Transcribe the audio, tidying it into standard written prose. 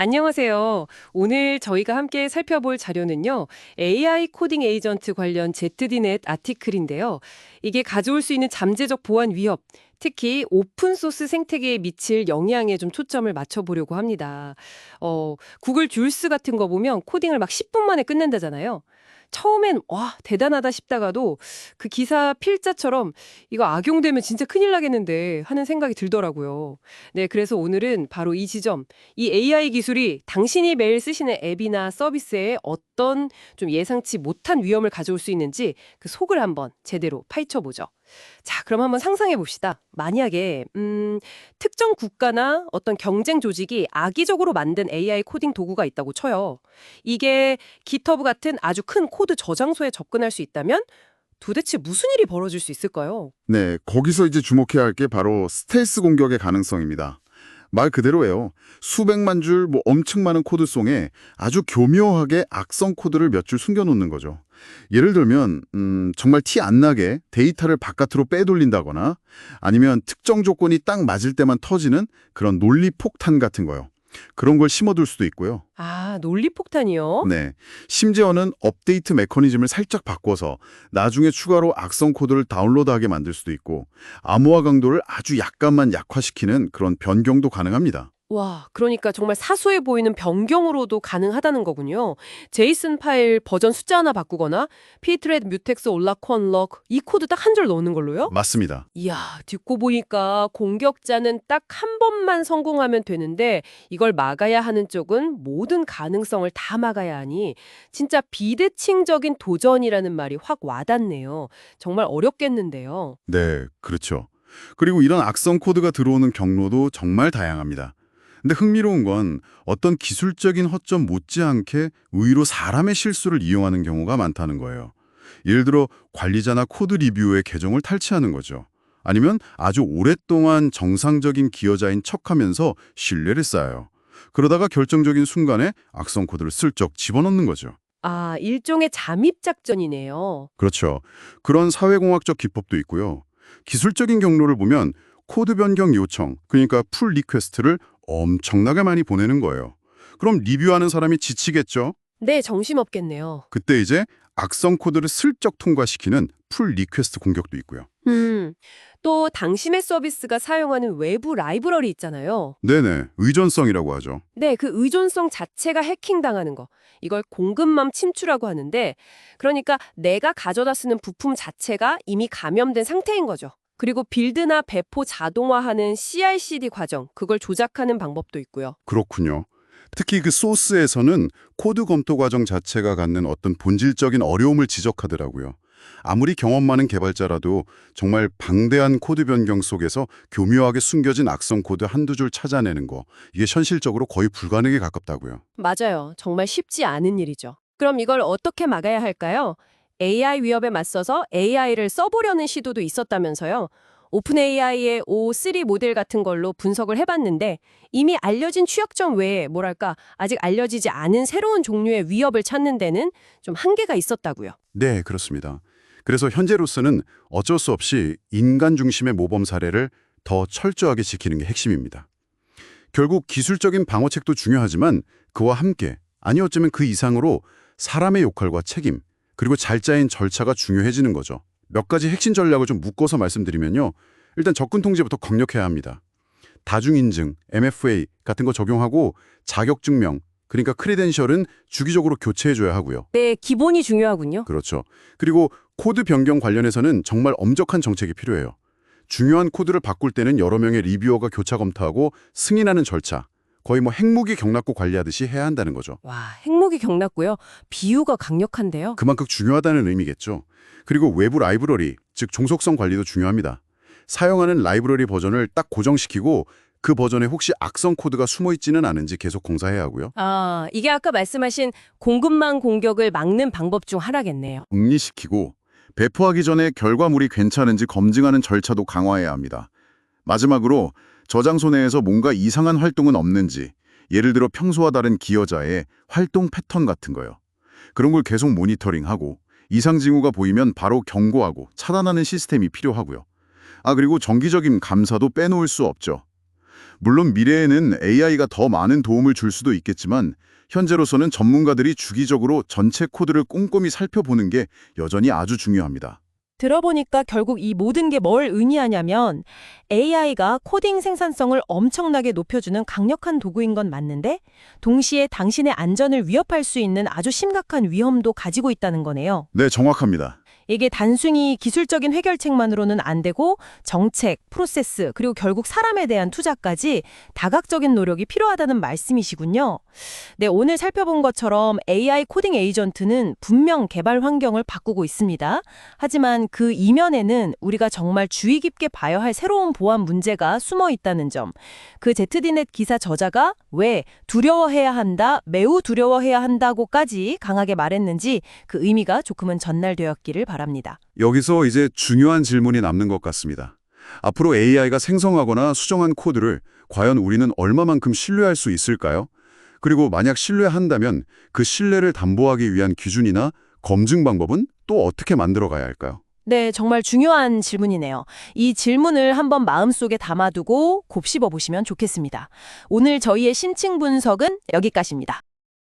안녕하세요. 오늘 저희가 함께 살펴볼 자료는요, AI 코딩 에이전트 관련 ZDNet 아티클인데요. 이게 가져올 수 있는 잠재적 보안 위협, 특히 오픈소스 생태계에 미칠 영향에 좀 초점을 맞춰보려고 합니다. 구글 듀얼스 같은 거 보면 코딩을 막 10분 만에 끝낸다잖아요. 처음엔 와, 대단하다 싶다가도 그 기사 필자처럼 이거 악용되면 진짜 큰일 나겠는데 하는 생각이 들더라고요. 네, 그래서 오늘은 바로 이 지점, 이 AI 기술이 당신이 매일 쓰시는 앱이나 서비스에 어떤 좀 예상치 못한 위험을 가져올 수 있는지 그 속을 한번 제대로 파헤쳐 보죠. 자, 그럼 한번 상상해 봅시다. 만약에 특정 국가나 어떤 경쟁 조직이 악의적으로 만든 AI 코딩 도구가 있다고 쳐요. 이게 GitHub 같은 아주 큰 코드 저장소에 접근할 수 있다면 도대체 무슨 일이 벌어질 수 있을까요? 네, 거기서 이제 주목해야 할 게 바로 스텔스 공격의 가능성입니다. 말 그대로예요. 수백만 줄 엄청 많은 코드송에 아주 교묘하게 악성 코드를 몇 줄 숨겨놓는 거죠. 예를 들면 정말 티 안 나게 데이터를 바깥으로 빼돌린다거나 아니면 특정 조건이 딱 맞을 때만 터지는 그런 논리 폭탄 같은 거요. 그런 걸 심어둘 수도 있고요. 아, 논리 폭탄이요? 네. 심지어는 업데이트 메커니즘을 살짝 바꿔서 나중에 추가로 악성 코드를 다운로드하게 만들 수도 있고 암호화 강도를 아주 약간만 약화시키는 그런 변경도 가능합니다. 와, 그러니까 정말 사소해 보이는 변경으로도 가능하다는 거군요. 제이슨 파일 버전 숫자 하나 바꾸거나 pthread mutex 올라코 언럭 이 코드 딱 한 줄 넣는 걸로요? 맞습니다. 이야, 듣고 보니까 공격자는 딱 한 번만 성공하면 되는데 이걸 막아야 하는 쪽은 모든 가능성을 다 막아야 하니 진짜 비대칭적인 도전이라는 말이 확 와닿네요. 정말 어렵겠는데요. 네, 그렇죠. 그리고 이런 악성 코드가 들어오는 경로도 정말 다양합니다. 근데 흥미로운 건 어떤 기술적인 허점 못지않게 의외로 사람의 실수를 이용하는 경우가 많다는 거예요. 예를 들어 관리자나 코드 리뷰의 계정을 탈취하는 거죠. 아니면 아주 오랫동안 정상적인 기여자인 척하면서 신뢰를 쌓아요. 그러다가 결정적인 순간에 악성 코드를 슬쩍 집어넣는 거죠. 아, 일종의 잠입 작전이네요. 그렇죠. 그런 사회공학적 기법도 있고요. 기술적인 경로를 보면 코드 변경 요청, 그러니까 풀 리퀘스트를 엄청나게 많이 보내는 거예요. 그럼 리뷰하는 사람이 지치겠죠? 네, 정신없겠네요. 그때 이제 악성 코드를 슬쩍 통과시키는 풀 리퀘스트 공격도 있고요. 음, 또 당신의 서비스가 사용하는 외부 라이브러리 있잖아요. 네네, 의존성이라고 하죠. 네, 그 의존성 자체가 해킹당하는 거. 이걸 공급망 침투라고 하는데, 그러니까 내가 가져다 쓰는 부품 자체가 이미 감염된 상태인 거죠. 그리고 빌드나 배포 자동화하는 CI/CD 과정, 그걸 조작하는 방법도 있고요. 그렇군요. 특히 그 소스에서는 코드 검토 과정 자체가 갖는 어떤 본질적인 어려움을 지적하더라고요. 아무리 경험 많은 개발자라도 정말 방대한 코드 변경 속에서 교묘하게 숨겨진 악성 코드 한두 줄 찾아내는 거, 이게 현실적으로 거의 불가능에 가깝다고요. 맞아요. 정말 쉽지 않은 일이죠. 그럼 이걸 어떻게 막아야 할까요? AI 위협에 맞서서 AI를 써보려는 시도도 있었다면서요. 오픈 AI의 O3 모델 같은 걸로 분석을 해봤는데 이미 알려진 취약점 외에 뭐랄까 아직 알려지지 않은 새로운 종류의 위협을 찾는 데는 좀 한계가 있었다고요. 네, 그렇습니다. 그래서 현재로서는 어쩔 수 없이 인간 중심의 모범 사례를 더 철저하게 지키는 게 핵심입니다. 결국 기술적인 방어책도 중요하지만 그와 함께, 아니 어쩌면 그 이상으로 사람의 역할과 책임, 그리고 잘 짜인 절차가 중요해지는 거죠. 몇 가지 핵심 전략을 좀 묶어서 말씀드리면요. 일단 접근 통제부터 강력해야 합니다. 다중인증, MFA 같은 거 적용하고 자격증명, 그러니까 크레덴셜은 주기적으로 교체해줘야 하고요. 네, 기본이 중요하군요. 그렇죠. 그리고 코드 변경 관련해서는 정말 엄격한 정책이 필요해요. 중요한 코드를 바꿀 때는 여러 명의 리뷰어가 교차 검토하고 승인하는 절차, 거의 핵무기 경락고 관리하듯이 해야 한다는 거죠. 와, 핵무기 경났고요. 비유가 강력한데요. 그만큼 중요하다는 의미겠죠. 그리고 외부 라이브러리, 즉 종속성 관리도 중요합니다. 사용하는 라이브러리 버전을 딱 고정시키고 그 버전에 혹시 악성 코드가 숨어 있지는 않은지 계속 공사해야 하고요. 아, 이게 아까 말씀하신 공급망 공격을 막는 방법 중 하나겠네요. 정리시키고 배포하기 전에 결과물이 괜찮은지 검증하는 절차도 강화해야 합니다. 마지막으로 저장소 내에서 뭔가 이상한 활동은 없는지, 예를 들어 평소와 다른 기여자의 활동 패턴 같은 거요. 그런 걸 계속 모니터링하고 이상 징후가 보이면 바로 경고하고 차단하는 시스템이 필요하고요. 그리고 정기적인 감사도 빼놓을 수 없죠. 물론 미래에는 AI가 더 많은 도움을 줄 수도 있겠지만 현재로서는 전문가들이 주기적으로 전체 코드를 꼼꼼히 살펴보는 게 여전히 아주 중요합니다. 들어보니까 결국 이 모든 게 뭘 의미하냐면 AI가 코딩 생산성을 엄청나게 높여주는 강력한 도구인 건 맞는데 동시에 당신의 안전을 위협할 수 있는 아주 심각한 위험도 가지고 있다는 거네요. 네, 정확합니다. 이게 단순히 기술적인 해결책만으로는 안 되고 정책, 프로세스, 그리고 결국 사람에 대한 투자까지 다각적인 노력이 필요하다는 말씀이시군요. 네, 오늘 살펴본 것처럼 AI 코딩 에이전트는 분명 개발 환경을 바꾸고 있습니다. 하지만 그 이면에는 우리가 정말 주의 깊게 봐야 할 새로운 보안 문제가 숨어 있다는 점. 그 ZDNet 기사 저자가 왜 두려워해야 한다, 매우 두려워해야 한다고까지 강하게 말했는지 그 의미가 조금은 전달되었기를 바랍니다. 여기서 이제 중요한 질문이 남는 것 같습니다. 앞으로 AI가 생성하거나 수정한 코드를 과연 우리는 얼마만큼 신뢰할 수 있을까요? 그리고 만약 신뢰한다면 그 신뢰를 담보하기 위한 기준이나 검증 방법은 또 어떻게 만들어 가야 할까요? 네, 정말 중요한 질문이네요. 이 질문을 한번 마음속에 담아두고 곱씹어 보시면 좋겠습니다. 오늘 저희의 심층 분석은 여기까지입니다.